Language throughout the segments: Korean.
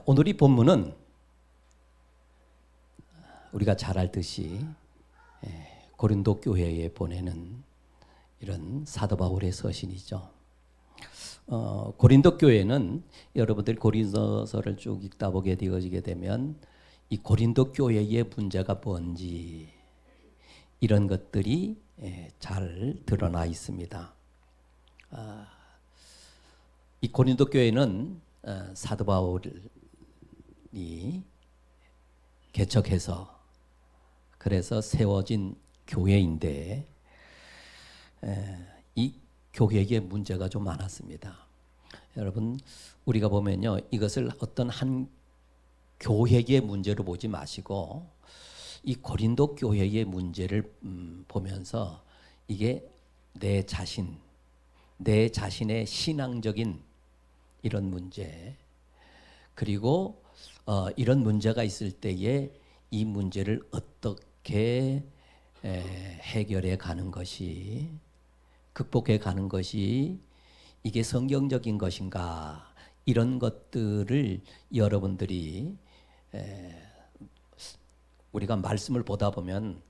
오늘 이 본문은 우리가 잘 알듯이 고린도 교회에 보내는 이런 사도 바울의 서신이죠. 고린도 교회는 여러분들이 고린도서를 쭉 읽다 보게 되어지게 되면 이 고린도 교회의 문제가 뭔지 이런 것들이 잘 드러나 있습니다. 이 고린도 교회는 사도 바울이 개척해서 그래서 세워진 교회인데 이 교회에 문제가 좀 많았습니다. 여러분 우리가 보면요, 이것을 어떤 한 교회의 문제로 보지 마시고 이 고린도 교회의 문제를 보면서 이게 내 자신의 신앙적인 이런 문제, 그리고 이런 문제가 있을 때에 이 문제를 어떻게 해결해 가는 것이, 극복해 가는 것이 이게 성경적인 것인가, 이런 것들을 여러분들이 우리가 말씀을 보다 보면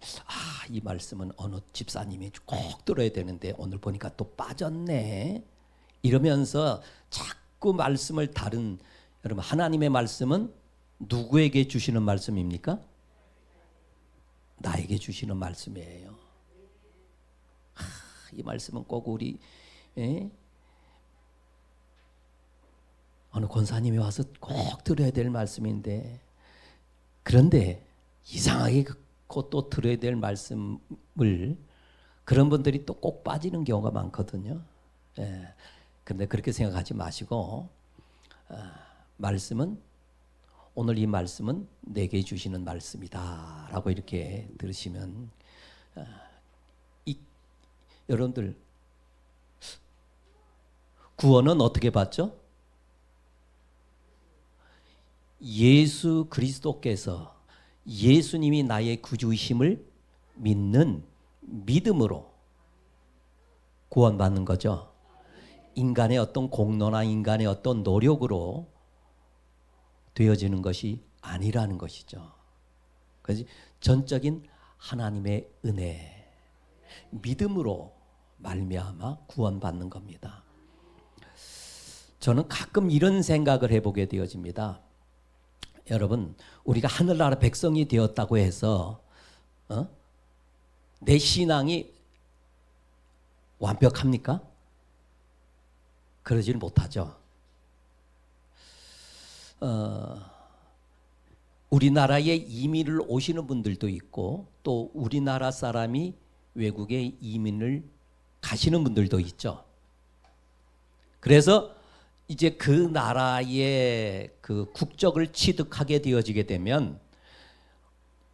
이 말씀은 어느 집사님이 꼭 들어야 되는데 오늘 보니까 또 빠졌네 이러면서 자꾸 말씀을 다른, 여러분 하나님의 말씀은 누구에게 주시는 말씀입니까? 나에게 주시는 말씀이에요. 이 말씀은 꼭 우리 어느 권사님이 와서 꼭 들어야 될 말씀인데, 그런데 이상하게 또 들어야 될 말씀을 그런 분들이 또 꼭 빠지는 경우가 많거든요. 그런데 그렇게 생각하지 마시고 말씀은, 오늘 이 말씀은 내게 주시는 말씀이다 라고 이렇게 들으시면 여러분들 구원은 어떻게 받죠? 예수 그리스도께서, 예수님이 나의 구주이심을 믿는 믿음으로 구원받는 거죠. 인간의 어떤 공로나 인간의 어떤 노력으로 되어지는 것이 아니라는 것이죠. 그래서 전적인 하나님의 은혜, 믿음으로 말미암아 구원받는 겁니다. 저는 가끔 이런 생각을 해보게 되어집니다. 여러분, 우리가 하늘나라 백성이 되었다고 해서 내 신앙이 완벽합니까? 그러지는 못하죠. 우리나라에 이민을 오시는 분들도 있고 또 우리나라 사람이 외국에 이민을 가시는 분들도 있죠. 그래서 이제 그 나라의 그 국적을 취득하게 되어지게 되면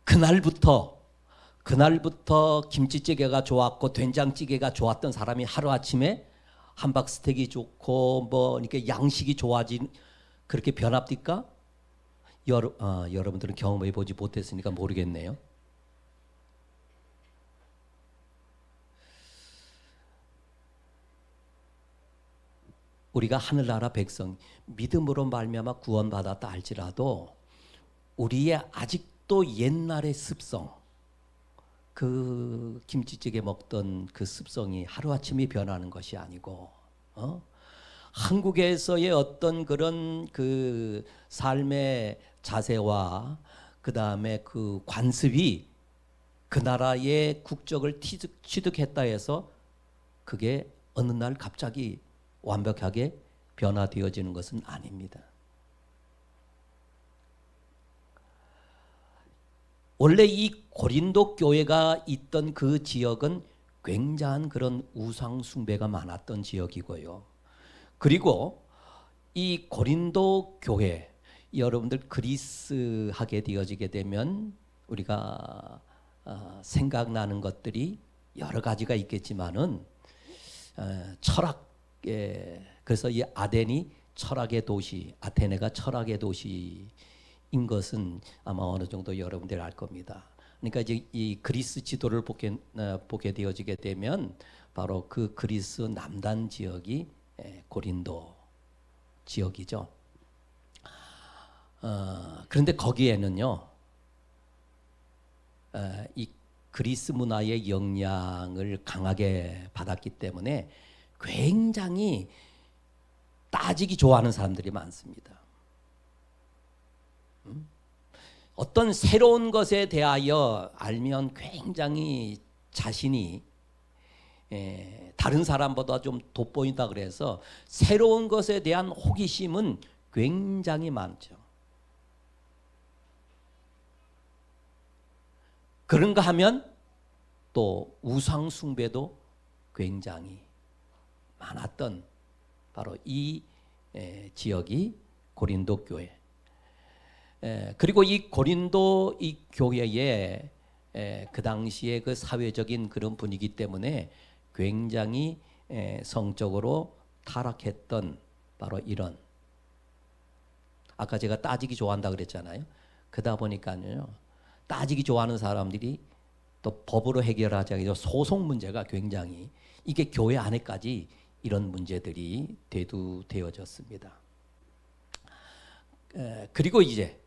그날부터 김치찌개가 좋았고 된장찌개가 좋았던 사람이 하루아침에 함박스테이크 좋고 뭐 이렇게 양식이 좋아진, 그렇게 변합니까? 여러분들은 경험해 보지 못했으니까 모르겠네요. 우리가 하늘나라 백성, 믿음으로 말미암아 구원받았다 할지라도 우리의 아직도 옛날의 습성, 그 김치찌개 먹던 그 습성이 하루아침에 변하는 것이 아니고 한국에서의 어떤 그런 그 삶의 자세와 그 다음에 그 관습이 그 나라의 국적을 취득했다 해서 그게 어느 날 갑자기 완벽하게 변화되어지는 것은 아닙니다. 원래 이 고린도 교회가 있던 그 지역은 굉장한 그런 우상 숭배가 많았던 지역이고요. 그리고 이 고린도 교회, 여러분들 그리스 하게 되어지게 되면 우리가 생각나는 것들이 여러 가지가 있겠지만은 철학, 그래서 이 아덴이 철학의 도시, 아테네가 철학의 도시인 것은 아마 어느 정도 여러분들 알 겁니다. 그러니까 이제 이 그리스 지도를 보게 되어지게 되면 바로 그 그리스 남단 지역이 고린도 지역이죠. 그런데 거기에는요, 이 그리스 문화의 영향을 강하게 받았기 때문에 굉장히 따지기 좋아하는 사람들이 많습니다. 어떤 새로운 것에 대하여 알면 굉장히 자신이 다른 사람보다 좀 돋보인다 그래서 새로운 것에 대한 호기심은 굉장히 많죠. 그런가 하면 또 우상 숭배도 굉장히 많았던 바로 이 지역이 고린도 교회. 그리고 이 고린도 이 교회에 그 당시에 그 사회적인 그런 분위기 때문에 굉장히 성적으로 타락했던 바로 이런, 아까 제가 따지기 좋아한다 그랬잖아요. 그러다 보니까요, 따지기 좋아하는 사람들이 또 법으로 해결하자 해서 소송 문제가 굉장히, 이게 교회 안에까지 이런 문제들이 대두되어졌습니다. 그리고 이제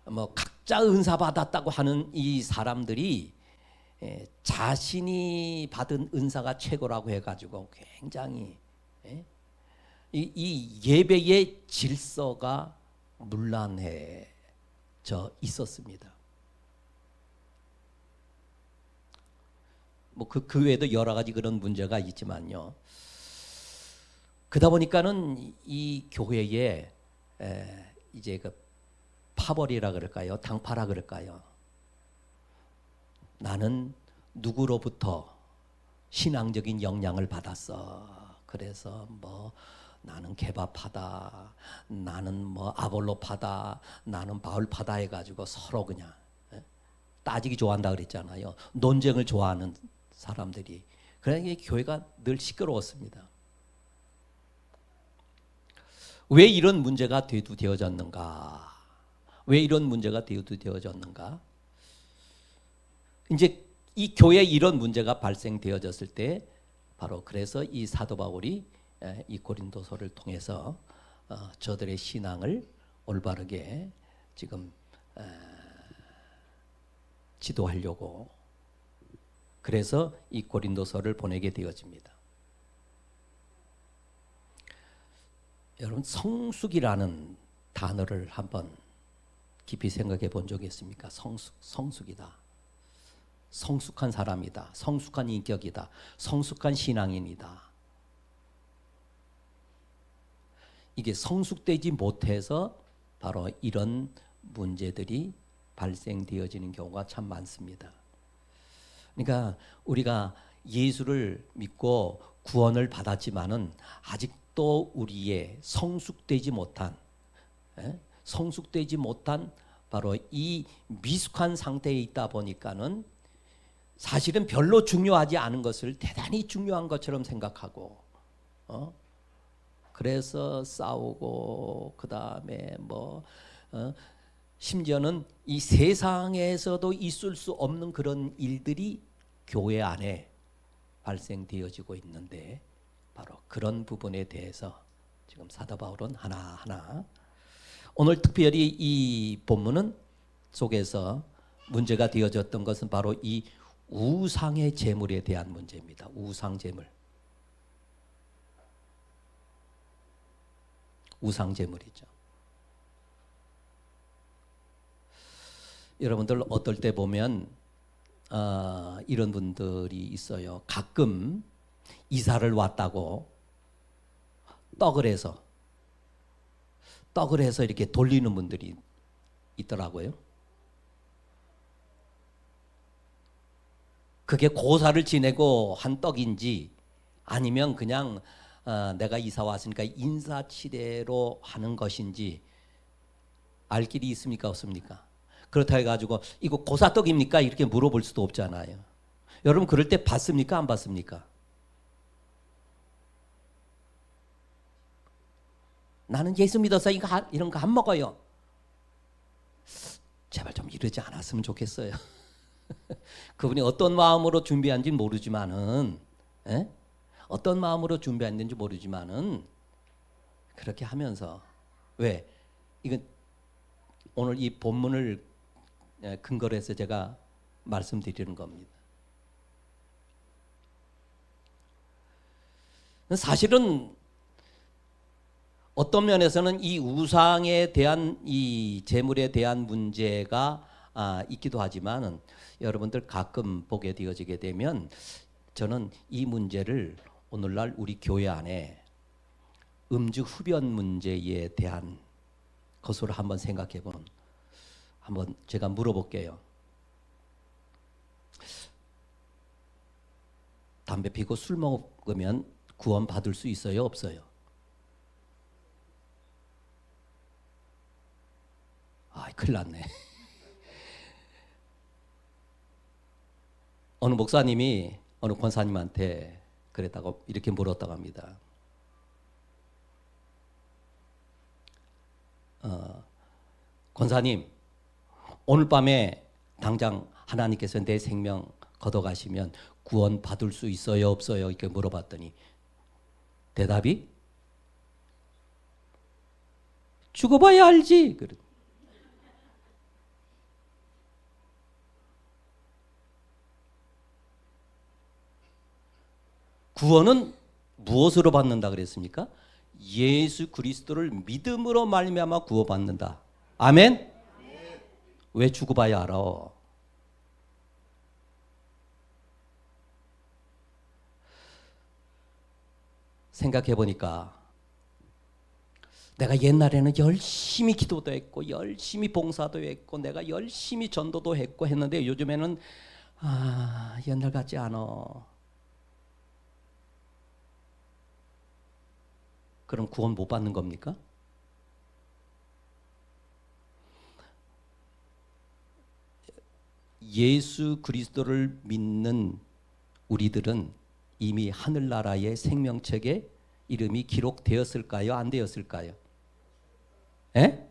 뭐 각자 은사 받았다고 하는 이 사람들이 자신이 받은 은사가 최고라고 해가지고 굉장히 이 예배의 질서가 문란해져 있었습니다. 뭐 그 외에도 여러 가지 그런 문제가 있지만요. 그러다 보니까는 이 교회에 이제 그 파벌이라 그럴까요? 당파라 그럴까요? 나는 누구로부터 신앙적인 영향을 받았어. 그래서 뭐 나는 케바파다, 나는 뭐 아볼로파다, 나는 바울파다 해가지고 서로 그냥 따지기 좋아한다 그랬잖아요. 논쟁을 좋아하는 사람들이. 그러니까 교회가 늘 시끄러웠습니다. 왜 이런 문제가 대두되어졌는가? 왜 이런 문제가 대두되어졌는가? 이제 이 교회에 이런 문제가 발생되어졌을 때 바로 그래서 이 사도 바울이 이 고린도서를 통해서 저들의 신앙을 올바르게 지금 지도하려고 그래서 이 고린도서를 보내게 되어집니다. 여러분, 성숙이라는 단어를 한번 깊이 생각해 본 적이 있습니까? 성숙이다. 성숙한 사람이다. 성숙한 인격이다. 성숙한 신앙인이다. 이게 성숙되지 못해서 바로 이런 문제들이 발생되어지는 경우가 참 많습니다. 그러니까 우리가 예수를 믿고 구원을 받았지만은 아직도 우리의 성숙되지 못한 바로 이 미숙한 상태에 있다 보니까는 사실은 별로 중요하지 않은 것을 대단히 중요한 것처럼 생각하고 그래서 싸우고 그 다음에 뭐 심지어는 이 세상에서도 있을 수 없는 그런 일들이 교회 안에 발생되어지고 있는데 바로 그런 부분에 대해서 지금 사도 바울은 하나하나 오늘 특별히 이 본문은 속에서 문제가 되어졌던 것은 바로 이 우상의 제물에 대한 문제입니다. 우상 제물. 우상 제물이죠. 여러분들 어떨 때 보면 이런 분들이 있어요. 가끔 이사를 왔다고 떡을 해서 이렇게 돌리는 분들이 있더라고요. 그게 고사를 지내고 한 떡인지 아니면 그냥 내가 이사 왔으니까 인사치레로 하는 것인지 알 길이 있습니까? 없습니까? 그렇다 해가지고 이거 고사떡입니까? 이렇게 물어볼 수도 없잖아요. 여러분 그럴 때 봤습니까? 안 봤습니까? 나는 예수 믿어서 이런 거 안 먹어요. 제발 좀 이러지 않았으면 좋겠어요. 그분이 어떤 마음으로 준비한지 모르지만은 어떤 마음으로 준비했는지 모르지만은 그렇게 하면서 왜 이건 오늘 이 본문을 근거로 해서 제가 말씀드리는 겁니다. 사실은 어떤 면에서는 이 우상에 대한 이 재물에 대한 문제가 있기도 하지만 여러분들 가끔 보게 되어지게 되면 저는 이 문제를 오늘날 우리 교회 안에 음주 흡연 문제에 대한 것으로 한번 생각해 보는, 한번 제가 물어볼게요. 담배 피고 술 먹으면 구원 받을 수 있어요, 없어요? 큰일 났네. 어느 목사님이 어느 권사님한테 그랬다고 이렇게 물었다고 합니다. 권사님, 오늘 밤에 당장 하나님께서 내 생명 걷어가시면 구원 받을 수 있어요, 없어요? 이렇게 물어봤더니 대답이 죽어봐야 알지. 구원은 무엇으로 받는다 그랬습니까? 예수 그리스도를 믿음으로 말미암아 구원받는다. 아멘? 왜 죽어봐야 알아? 생각해 보니까 내가 옛날에는 열심히 기도도 했고 열심히 봉사도 했고 내가 열심히 전도도 했고 했는데 요즘에는 옛날 같지 않아. 그럼 구원 못 받는 겁니까? 예수 그리스도를 믿는 우리들은 이미 하늘나라의 생명책에 이름이 기록되었을까요? 안 되었을까요? 에?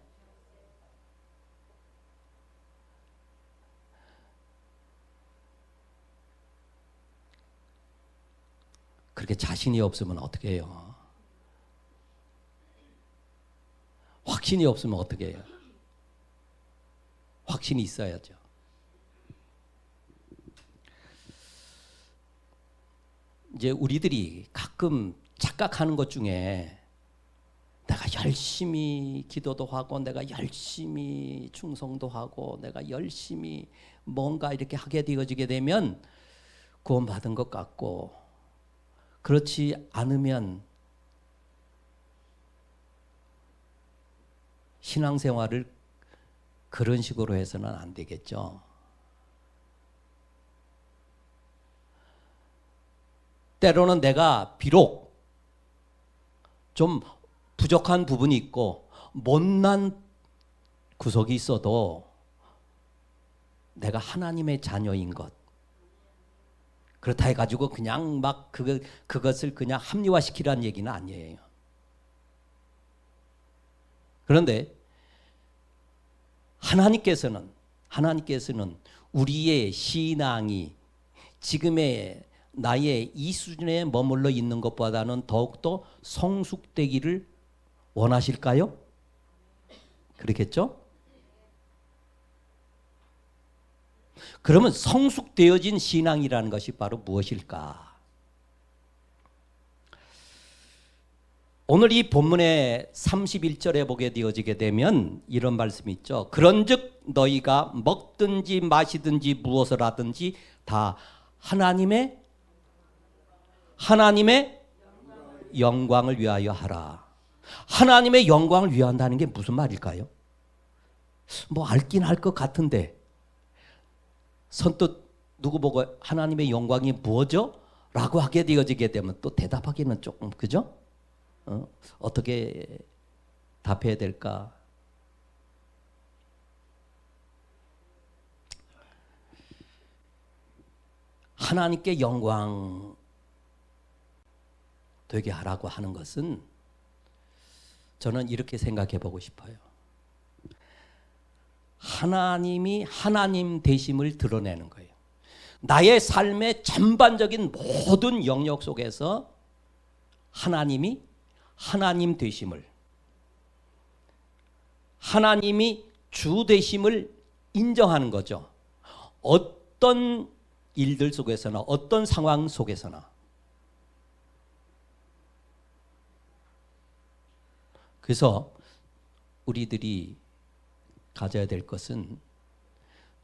그렇게 자신이 없으면 어떻게 해요? 확신이 없으면 어떻게 해요? 확신이 있어야죠. 이제 우리들이 가끔 착각하는 것 중에 내가 열심히 기도도 하고 내가 열심히 충성도 하고 내가 열심히 뭔가 이렇게 하게 되어지게 되면 구원받은 것 같고 그렇지 않으면 신앙생활을 그런 식으로 해서는 안 되겠죠. 때로는 내가 비록 좀 부족한 부분이 있고 못난 구석이 있어도 내가 하나님의 자녀인 것, 그렇다 해가지고 그냥 막 그것을 그냥 합리화시키라는 얘기는 아니에요. 그런데 하나님께서는 우리의 신앙이 지금의 나의 이 수준에 머물러 있는 것보다는 더욱더 성숙되기를 원하실까요? 그렇겠죠? 그러면 성숙되어진 신앙이라는 것이 바로 무엇일까? 오늘 이 본문의 31절에 보게 되어지게 되면 이런 말씀이 있죠. 그런즉 너희가 먹든지 마시든지 무엇을 하든지 다 하나님의 영광을 위하여 하라. 하나님의 영광을 위한다는 게 무슨 말일까요? 뭐 알긴 할 것 같은데 선뜻 누구 보고 하나님의 영광이 뭐죠? 라고 하게 되어지게 되면 또 대답하기는 조금 그죠? 어떻게 답해야 될까? 하나님께 영광 되게 하라고 하는 것은 저는 이렇게 생각해 보고 싶어요. 하나님이 하나님 되심을 드러내는 거예요. 나의 삶의 전반적인 모든 영역 속에서 하나님이 하나님 되심을, 하나님이 주 되심을 인정하는 거죠. 어떤 일들 속에서나 어떤 상황 속에서나. 그래서 우리들이 가져야 될 것은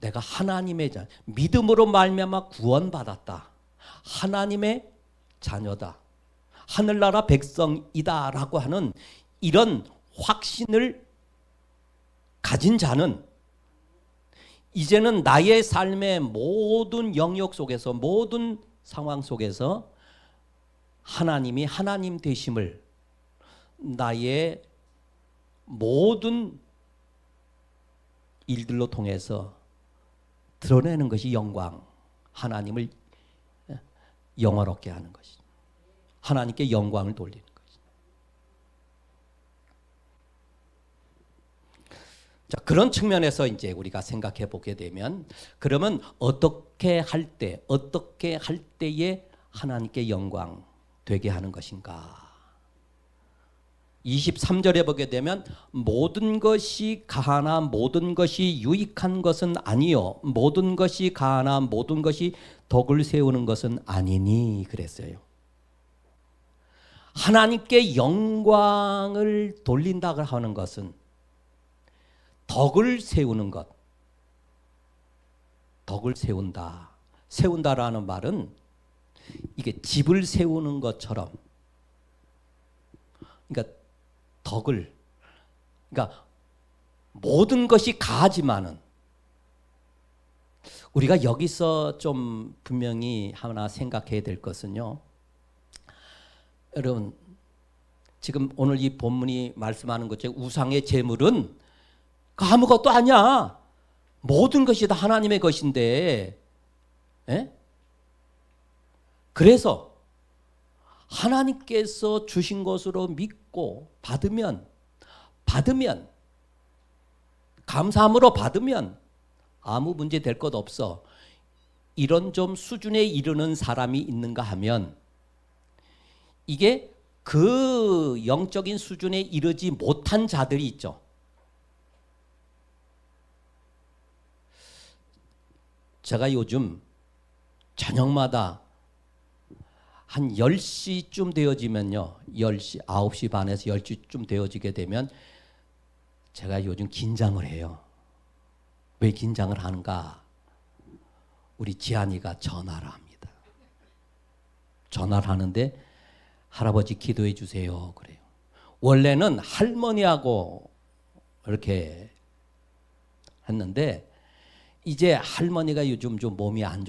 내가 하나님의 믿음으로 말미암아 구원받았다. 하나님의 자녀다. 하늘나라 백성이다라고 하는 이런 확신을 가진 자는 이제는 나의 삶의 모든 영역 속에서 모든 상황 속에서 하나님이 하나님 되심을 나의 모든 일들로 통해서 드러내는 것이 영광, 하나님을 영화롭게 하는 것이죠. 하나님께 영광을 돌리는 것이죠. 자, 그런 측면에서 이제 우리가 생각해 보게 되면 그러면 어떻게 할 때에 하나님께 영광 되게 하는 것인가? 23절에 보게 되면 모든 것이 가하나 모든 것이 유익한 것은 아니요 모든 것이 가하나 모든 것이 덕을 세우는 것은 아니니 그랬어요. 하나님께 영광을 돌린다고 하는 것은 덕을 세우는 것, 덕을 세운다. 세운다라는 말은 이게 집을 세우는 것처럼, 그러니까 덕을, 그러니까 모든 것이 가하지만은 우리가 여기서 좀 분명히 하나 생각해야 될 것은요. 여러분 지금 오늘 이 본문이 말씀하는 것처럼 우상의 제물은 아무것도 아니야. 모든 것이 다 하나님의 것인데, 에? 그래서 하나님께서 주신 것으로 믿고 받으면 감사함으로 받으면 아무 문제 될 것 없어. 이런 좀 수준에 이르는 사람이 있는가 하면 이게 그 영적인 수준에 이르지 못한 자들이 있죠. 제가 요즘 저녁마다 한 10시쯤 되어지면요. 10시, 9시 반에서 10시쯤 되어지게 되면 제가 요즘 긴장을 해요. 왜 긴장을 하는가? 우리 지한이가 전화를 합니다. 전화를 하는데 할아버지 기도해 주세요. 그래요. 원래는 할머니하고 이렇게 했는데 이제 할머니가 요즘 좀 몸이 안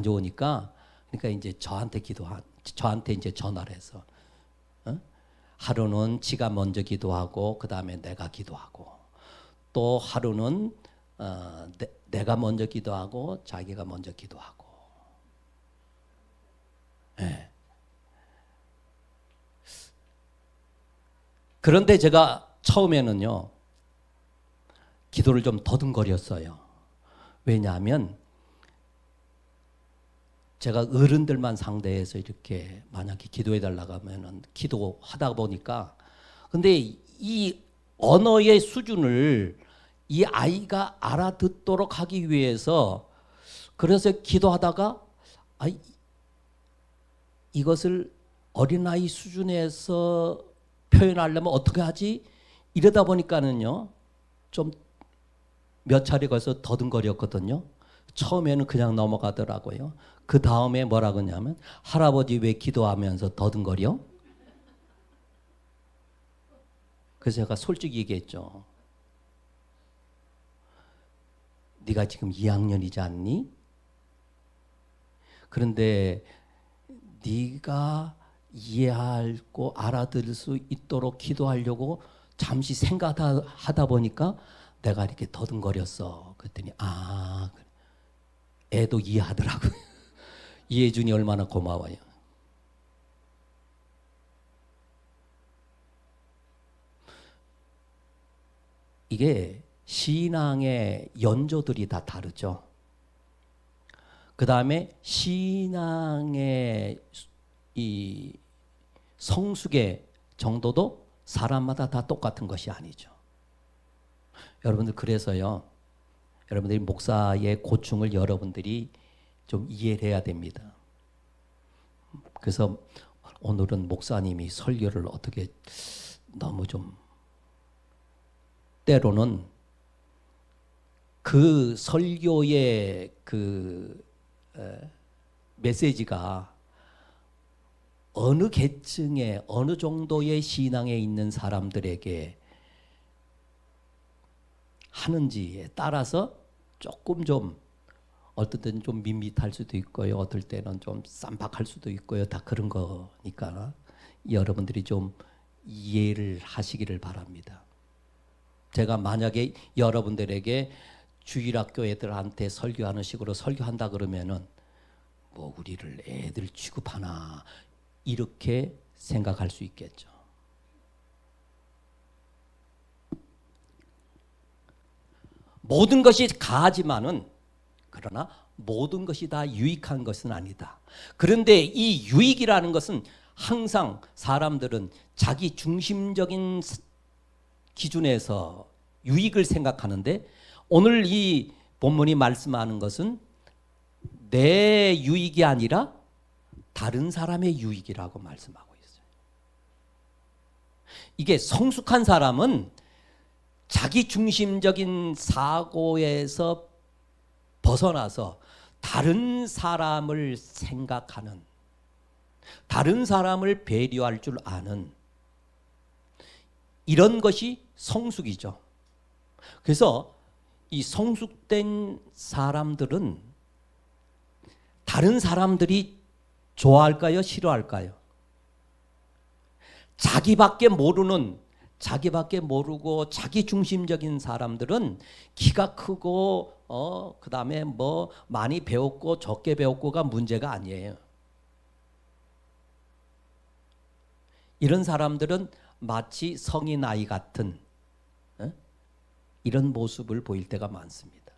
좋으니까 그러니까 이제 저한테 이제 전화를 해서 하루는 지가 먼저 기도하고 그 다음에 내가 기도하고 또 하루는 내가 먼저 기도하고 자기가 먼저 기도하고. 네. 그런데 제가 처음에는요 기도를 좀 더듬거렸어요. 왜냐하면 제가 어른들만 상대해서 이렇게 만약에 기도해 달라고 하면은 기도하다 보니까 근데 이 언어의 수준을 이 아이가 알아듣도록 하기 위해서 그래서 기도하다가 이것을 어린아이 수준에서 표현하려면 어떻게 하지? 이러다 보니까는요 좀 몇 차례 걸쳐서 더듬거렸거든요. 처음에는 그냥 넘어가더라고요. 그 다음에 뭐라고 하냐면 할아버지 왜 기도하면서 더듬거려? 그래서 제가 솔직히 얘기했죠. 네가 지금 2학년이지 않니? 그런데 네가 이해하고 알아들을 수 있도록 기도하려고 잠시 생각하다 보니까 내가 이렇게 더듬거렸어. 그랬더니 애도 이해하더라고요. 이해해 주니 얼마나 고마워요. 이게 신앙의 연조들이 다 다르죠. 그 다음에 신앙의 이 성숙의 정도도 사람마다 다 똑같은 것이 아니죠. 여러분들 그래서요. 여러분들이 목사의 고충을 여러분들이 좀 이해를 해야 됩니다. 그래서 오늘은 목사님이 설교를 어떻게 너무 좀 때로는 그 설교의 그 메시지가 어느 계층에 어느 정도의 신앙에 있는 사람들에게 하는지에 따라서 조금 좀 어떨 때는 좀 밋밋할 수도 있고요. 어떨 때는 좀 쌈박할 수도 있고요. 다 그런 거니까 여러분들이 좀 이해를 하시기를 바랍니다. 제가 만약에 여러분들에게 주일학교 애들한테 설교하는 식으로 설교한다 그러면은 뭐 우리를 애들 취급하나 이렇게 생각할 수 있겠죠. 모든 것이 가하지만은 그러나 모든 것이 다 유익한 것은 아니다. 그런데 이 유익이라는 것은 항상 사람들은 자기 중심적인 기준에서 유익을 생각하는데 오늘 이 본문이 말씀하는 것은 내 유익이 아니라 다른 사람의 유익이라고 말씀하고 있어요. 이게 성숙한 사람은 자기 중심적인 사고에서 벗어나서 다른 사람을 생각하는, 다른 사람을 배려할 줄 아는 이런 것이 성숙이죠. 그래서 이 성숙된 사람들은 다른 사람들이 좋아할까요? 싫어할까요? 자기밖에 모르는, 자기밖에 모르고 자기 중심적인 사람들은 키가 크고 그 다음에 뭐 많이 배웠고 적게 배웠고가 문제가 아니에요. 이런 사람들은 마치 성인 아이 같은 이런 모습을 보일 때가 많습니다.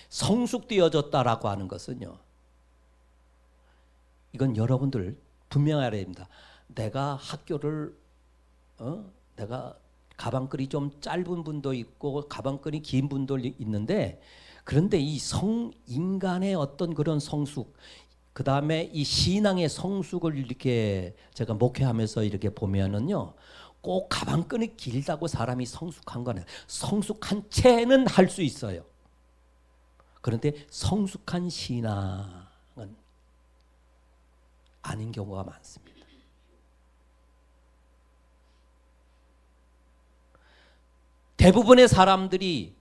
성숙되어졌다라고 하는 것은요, 이건 여러분들 분명히 알아야 됩니다. 내가 학교를 내가 가방끈이 좀 짧은 분도 있고 가방끈이 긴 분도 있는데, 그런데 이 인간의 어떤 그런 성숙, 그 다음에 이 신앙의 성숙을 이렇게 제가 목회하면서 이렇게 보면은요, 꼭 가방끈이 길다고 사람이 성숙한 거는, 성숙한 채는 할 수 있어요. 그런데 성숙한 신앙은 아닌 경우가 많습니다. 대부분의 사람들이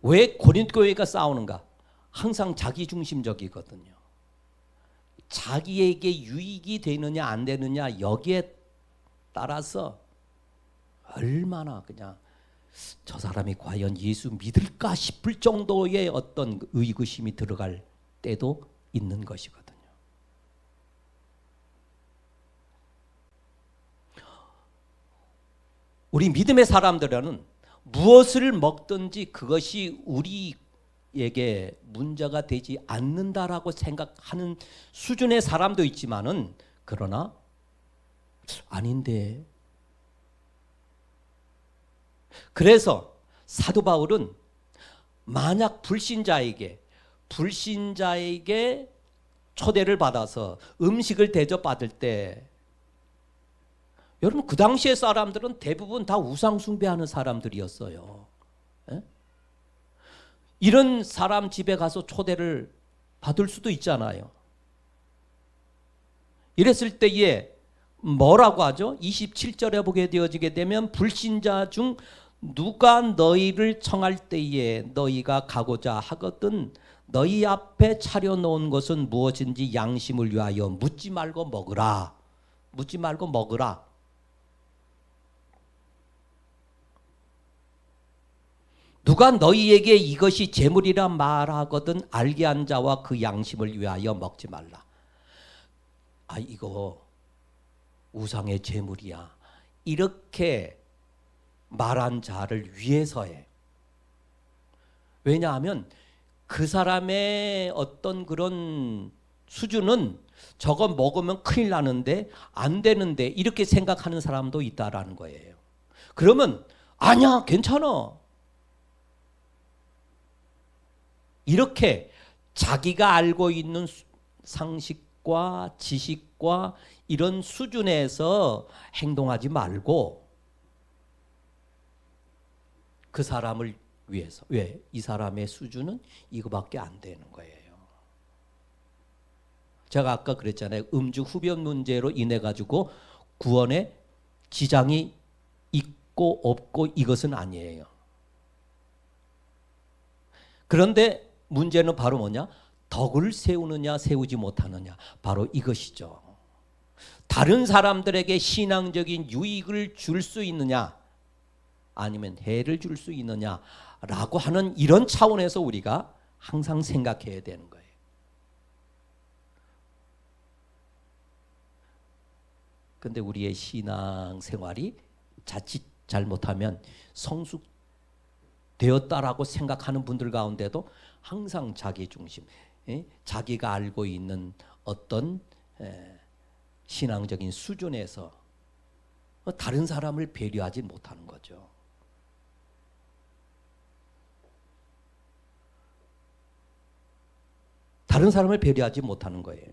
왜 고린도 교회가 싸우는가? 항상 자기중심적이거든요. 자기에게 유익이 되느냐 안 되느냐 여기에 따라서 얼마나 그냥 저 사람이 과연 예수 믿을까 싶을 정도의 어떤 의구심이 들어갈 때도 있는 것이거든요. 우리 믿음의 사람들은 무엇을 먹든지 그것이 우리에게 문제가 되지 않는다라고 생각하는 수준의 사람도 있지만은, 그러나 아닌데. 그래서 사도 바울은 만약 불신자에게 초대를 받아서 음식을 대접받을 때, 여러분 그 당시의 사람들은 대부분 다 우상 숭배하는 사람들이었어요. 에? 이런 사람 집에 가서 초대를 받을 수도 있잖아요. 이랬을 때에 뭐라고 하죠? 27절에 보게 되어지게 되면 불신자 중 누가 너희를 청할 때에 너희가 가고자 하거든 너희 앞에 차려놓은 것은 무엇인지 양심을 위하여 묻지 말고 먹으라. 묻지 말고 먹으라. 누가 너희에게 이것이 재물이라 말하거든 알게 한 자와 그 양심을 위하여 먹지 말라. 아, 이거 우상의 재물이야. 이렇게 말한 자를 위해서해. 왜냐하면 그 사람의 어떤 그런 수준은 저거 먹으면 큰일 나는데 안 되는데 이렇게 생각하는 사람도 있다라는 거예요. 그러면 아니야, 괜찮아. 이렇게 자기가 알고 있는 상식과 지식과 이런 수준에서 행동하지 말고 그 사람을 위해서. 왜? 이 사람의 수준은 이거밖에 안 되는 거예요. 제가 아까 그랬잖아요. 음주 흡연 문제로 인해 가지고 구원에 지장이 있고 없고 이것은 아니에요. 그런데 문제는 바로 뭐냐? 덕을 세우느냐 세우지 못하느냐. 바로 이것이죠. 다른 사람들에게 신앙적인 유익을 줄 수 있느냐 아니면 해를 줄 수 있느냐라고 하는 이런 차원에서 우리가 항상 생각해야 되는 거예요. 근데 우리의 신앙 생활이 자칫 잘못하면 성숙되었다라고 생각하는 분들 가운데도 항상 자기 중심, 자기가 알고 있는 어떤 신앙적인 수준에서 다른 사람을 배려하지 못하는 거죠. 다른 사람을 배려하지 못하는 거예요.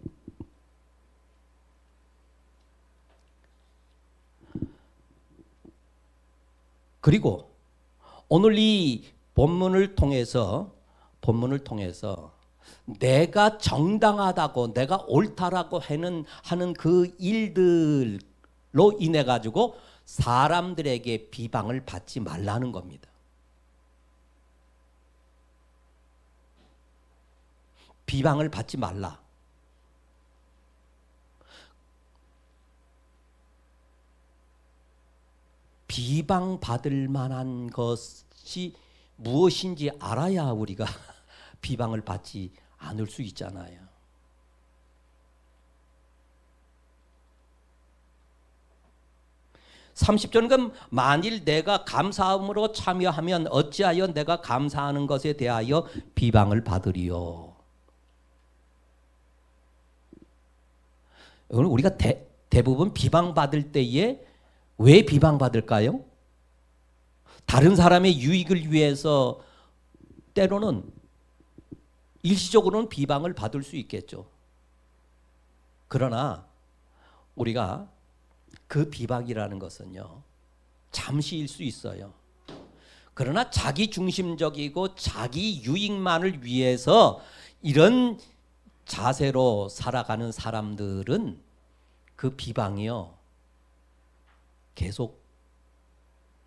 그리고 오늘 이 본문을 통해서 내가 정당하다고 내가 옳다라고 하는 그 일들로 인해 가지고 사람들에게 비방을 받지 말라는 겁니다. 비방을 받지 말라. 비방받을 만한 것이 무엇인지 알아야 우리가 비방을 받지 않을 수 있잖아요. (30절은) 만일 내가 감사함으로 참여하면 어찌하여 내가 감사하는 것에 대하여 비방을 받으리요. 오늘 우리가 대부분 비방받을 때에 왜 비방받을까요? 다른 사람의 유익을 위해서 때로는 일시적으로는 비방을 받을 수 있겠죠. 그러나 우리가 그 비방이라는 것은요, 잠시일 수 있어요. 그러나 자기 중심적이고 자기 유익만을 위해서 이런 자세로 살아가는 사람들은 그 비방이요, 계속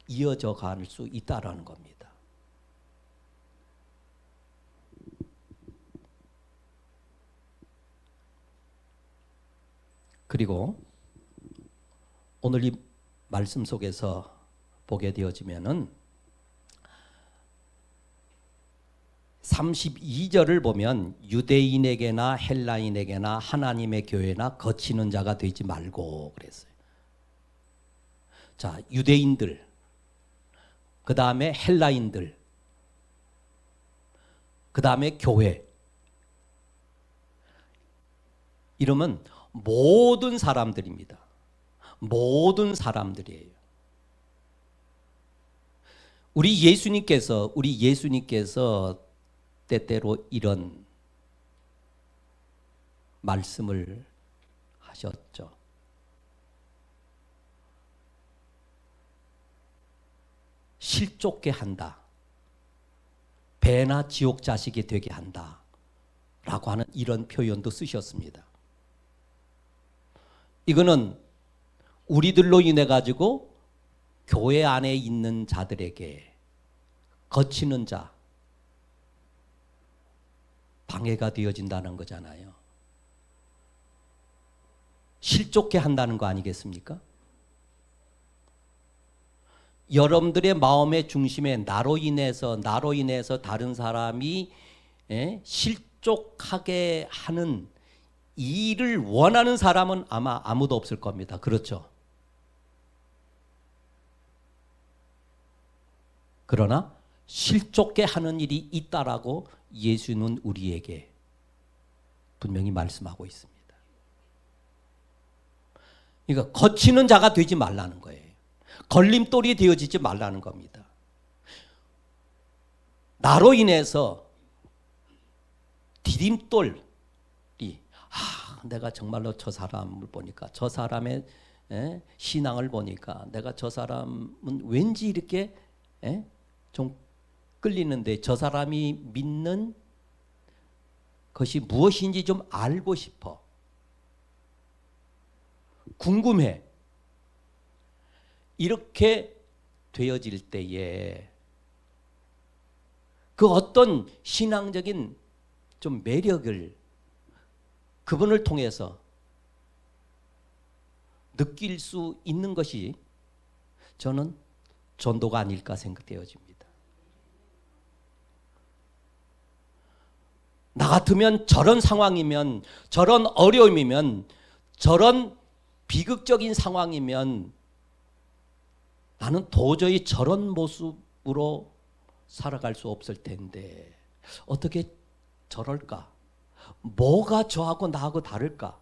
이어져 갈 수 있다라는 겁니다. 그리고 오늘 이 말씀 속에서 보게 되어지면은 32절을 보면 유대인에게나 헬라인에게나 하나님의 교회나 거치는 자가 되지 말고 그랬어요. 자, 유대인들, 그 다음에 헬라인들, 그 다음에 교회. 이러면 모든 사람들입니다. 모든 사람들이에요. 우리 예수님께서 때때로 이런 말씀을 하셨죠. 실족게 한다. 배나 지옥 자식이 되게 한다. 라고 하는 이런 표현도 쓰셨습니다. 이거는 우리들로 인해 가지고 교회 안에 있는 자들에게 거치는 자, 방해가 되어진다는 거잖아요. 실족게 한다는 거 아니겠습니까? 여러분들의 마음의 중심에 나로 인해서 다른 사람이 실족하게 하는 이 일을 원하는 사람은 아마 아무도 없을 겁니다. 그렇죠? 그러나 실족게 하는 일이 있다라고 예수는 우리에게 분명히 말씀하고 있습니다. 그러니까 거치는 자가 되지 말라는 거예요. 걸림돌이 되어지지 말라는 겁니다. 나로 인해서 디딤돌이 내가 정말로 저 사람을 보니까 저 사람의 신앙을 보니까 내가 저 사람은 왠지 이렇게 좀 끌리는데 저 사람이 믿는 것이 무엇인지 좀 알고 싶어. 궁금해. 이렇게 되어질 때에 그 어떤 신앙적인 좀 매력을 그분을 통해서 느낄 수 있는 것이 저는 전도가 아닐까 생각되어집니다. 나 같으면 저런 상황이면, 저런 어려움이면, 저런 비극적인 상황이면 나는 도저히 저런 모습으로 살아갈 수 없을 텐데 어떻게 저럴까? 뭐가 저하고 나하고 다를까?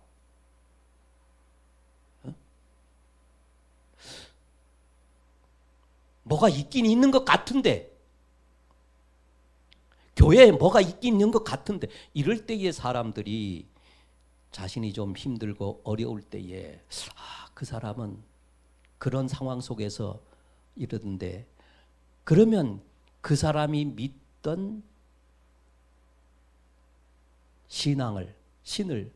뭐가 있긴 있는 것 같은데, 교회에 뭐가 있긴 있는 것 같은데, 이럴 때에 사람들이 자신이 좀 힘들고 어려울 때에 그 사람은 그런 상황 속에서 이러던데, 그러면 그 사람이 믿던 신을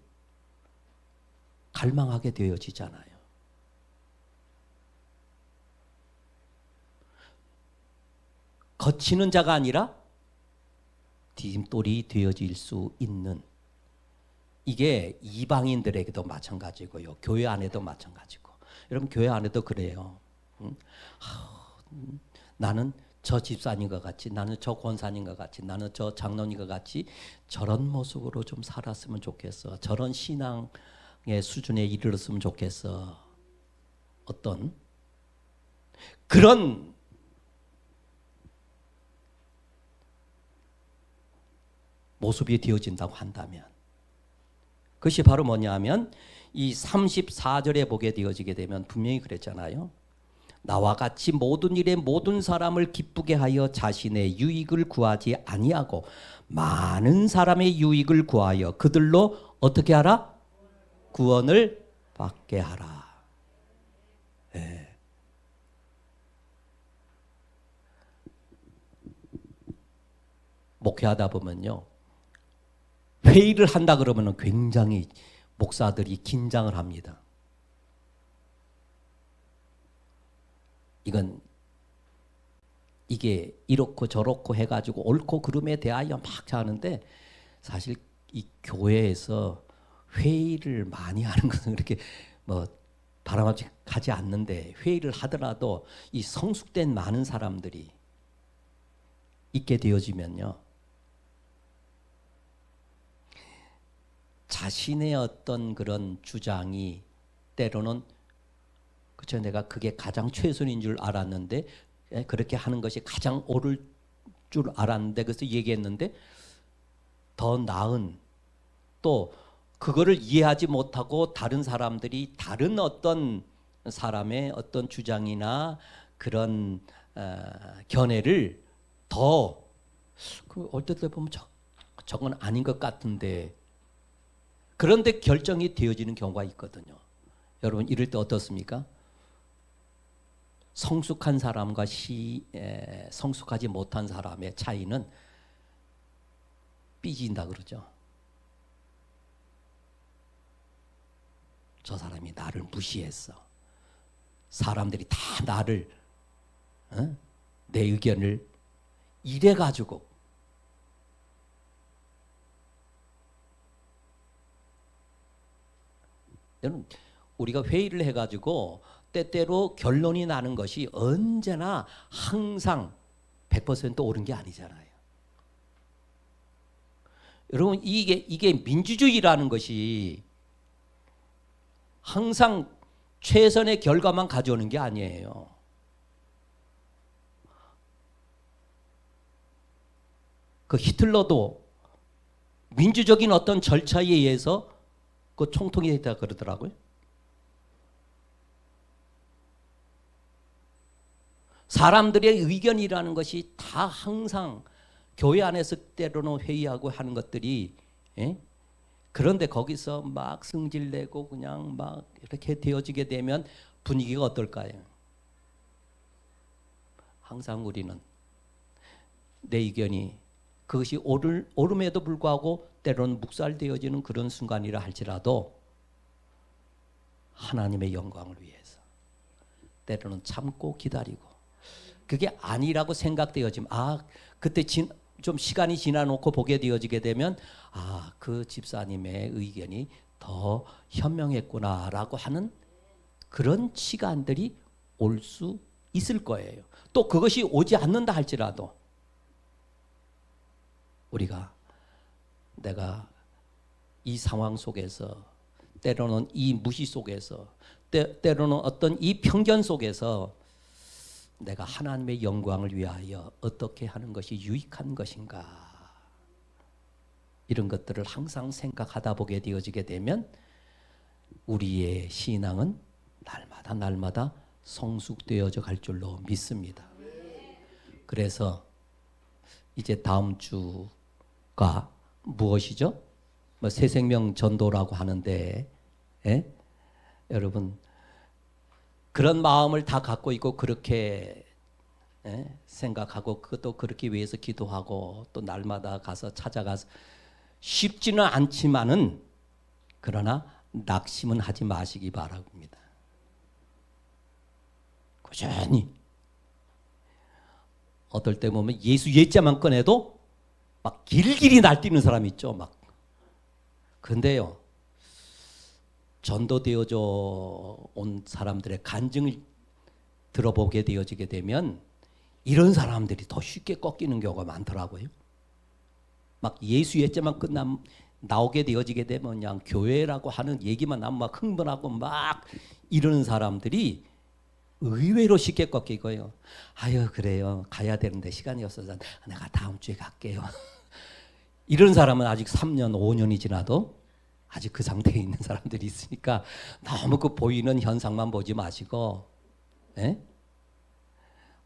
갈망하게 되어지잖아요. 거치는 자가 아니라 디딤돌이 되어질 수 있는, 이게 이방인들에게도 마찬가지고요. 교회 안에도 마찬가지고. 여러분 교회 안에도 그래요. 나는 저 집사님과 같이, 나는 저 권사님과 같이, 나는 저 장로님과 같이 저런 모습으로 좀 살았으면 좋겠어. 저런 신앙의 수준에 이르렀으면 좋겠어. 어떤 그런 모습이 되어진다고 한다면, 그것이 바로 뭐냐면 이 34절에 보게 되어지게 되면 분명히 그랬잖아요. 나와 같이 모든 일에 모든 사람을 기쁘게 하여 자신의 유익을 구하지 아니하고 많은 사람의 유익을 구하여 그들로 어떻게 하라? 구원을 받게 하라. 네. 목회하다 보면요, 회의를 한다 그러면 굉장히 목사들이 긴장을 합니다. 이게 이렇고 저렇고 해가지고 옳고 그름에 대하여 막 하는데, 사실 이 교회에서 회의를 많이 하는 것은 그렇게 뭐 바람직하지 않는데, 회의를 하더라도 이 성숙된 많은 사람들이 있게 되어지면요, 자신의 어떤 그런 주장이 때로는, 그쵸, 내가 그게 가장 최선인 줄 알았는데, 그렇게 하는 것이 가장 옳을 줄 알았는데, 그래서 얘기했는데 더 나은, 또 그거를 이해하지 못하고 다른 사람들이 다른 어떤 사람의 어떤 주장이나 그런 견해를 더 어떨 때 보면 저건 아닌 것 같은데, 그런데 결정이 되어지는 경우가 있거든요. 여러분 이럴 때 어떻습니까? 성숙한 사람과 성숙하지 못한 사람의 차이는 삐진다 그러죠. 저 사람이 나를 무시했어. 사람들이 다 나를, 내 의견을 이래가지고, 여러분 우리가 회의를 해가지고 때때로 결론이 나는 것이 언제나 항상 100% 옳은 게 아니잖아요. 여러분 이게 민주주의라는 것이 항상 최선의 결과만 가져오는 게 아니에요. 그 히틀러도 민주적인 어떤 절차에 의해서 그 총통이 됐다 그러더라고요. 사람들의 의견이라는 것이 다 항상 교회 안에서 때로는 회의하고 하는 것들이, 예? 그런데 거기서 막 승질내고 그냥 막 이렇게 되어지게 되면 분위기가 어떨까요? 항상 우리는 내 의견이 그것이 옳음에도 불구하고 때로는 묵살되어지는 그런 순간이라 할지라도 하나님의 영광을 위해서 때로는 참고 기다리고, 그게 아니라고 생각되어지면 그때 좀 시간이 지나놓고 보게 되어지게 되면 그 집사님의 의견이 더 현명했구나라고 하는 그런 시간들이 올 수 있을 거예요. 또 그것이 오지 않는다 할지라도 내가 이 상황 속에서, 때로는 이 무시 속에서, 때로는 어떤 이 편견 속에서 내가 하나님의 영광을 위하여 어떻게 하는 것이 유익한 것인가, 이런 것들을 항상 생각하다 보게 되어지게 되면 우리의 신앙은 날마다 성숙되어져 갈 줄로 믿습니다. 그래서 이제 다음 주가 무엇이죠? 새 생명 전도라고 하는데, 예? 여러분 그런 마음을 다 갖고 있고 그렇게, 예? 생각하고 그것도 그렇게 위해서 기도하고 또 날마다 가서 찾아가서 쉽지는 않지만은, 그러나 낙심은 하지 마시기 바랍니다. 꾸준히. 어떨 때 보면 예수 예자만 꺼내도 막 길길이 날뛰는 사람이 있죠. 막. 근데요, 전도되어져 온 사람들의 간증을 들어보게 되어지게 되면 이런 사람들이 더 쉽게 꺾이는 경우가 많더라고요. 막 예수 예자만 나오게 되어지게 되면 그냥 교회라고 하는 얘기만 나면 막 흥분하고 막 이러는 사람들이 의외로 쉽게 꺾이고요. 그래요. 가야 되는데 시간이 없어서 내가 다음 주에 갈게요. 이런 사람은 아직 3년, 5년이 지나도 아직 그 상태에 있는 사람들이 있으니까 너무 그 보이는 현상만 보지 마시고, 예?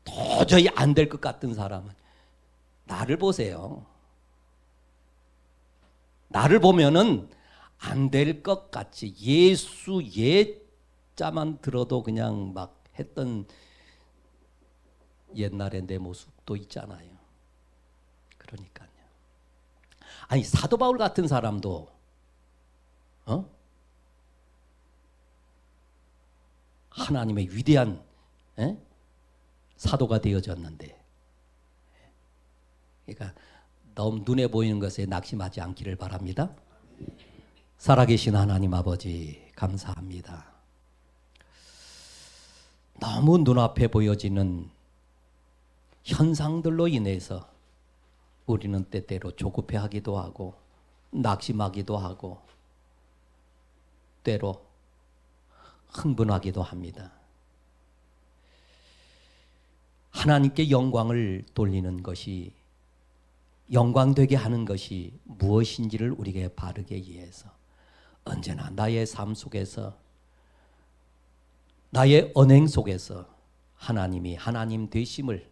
도저히 안 될 것 같은 사람은 나를 보세요. 나를 보면은 안 될 것 같이 예수 예자만 들어도 그냥 막 했던 옛날의 내 모습도 있잖아요. 그러니까요. 사도 바울 같은 사람도 하나님의 위대한, 사도가 되어졌는데, 그러니까 너무 눈에 보이는 것에 낙심하지 않기를 바랍니다. 살아계신 하나님 아버지 감사합니다. 너무 눈앞에 보여지는 현상들로 인해서 우리는 때때로 조급해하기도 하고 낙심하기도 하고 때로 흥분하기도 합니다. 하나님께 영광을 돌리는 것이, 영광되게 하는 것이 무엇인지를 우리에게 바르게 이해해서 언제나 나의 삶 속에서, 나의 언행 속에서 하나님이 하나님 되심을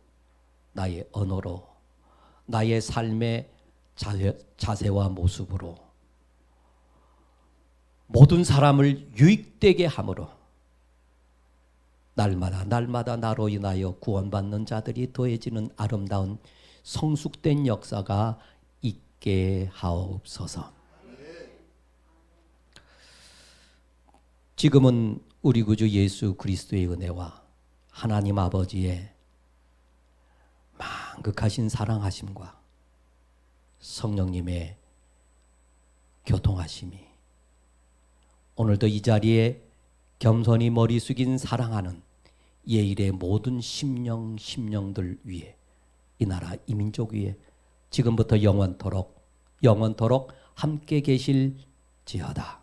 나의 언어로, 나의 삶의 자세와 모습으로 모든 사람을 유익되게 함으로 날마다 나로 인하여 구원받는 자들이 더해지는 아름다운 성숙된 역사가 있게 하옵소서. 지금은 우리 구주 예수 그리스도의 은혜와 하나님 아버지의 만극하신 사랑하심과 성령님의 교통하심이 오늘도 이 자리에 겸손히 머리 숙인 사랑하는 예일의 모든 심령들 위에, 이 나라 이 민족 위에 지금부터 영원토록 함께 계실지어다.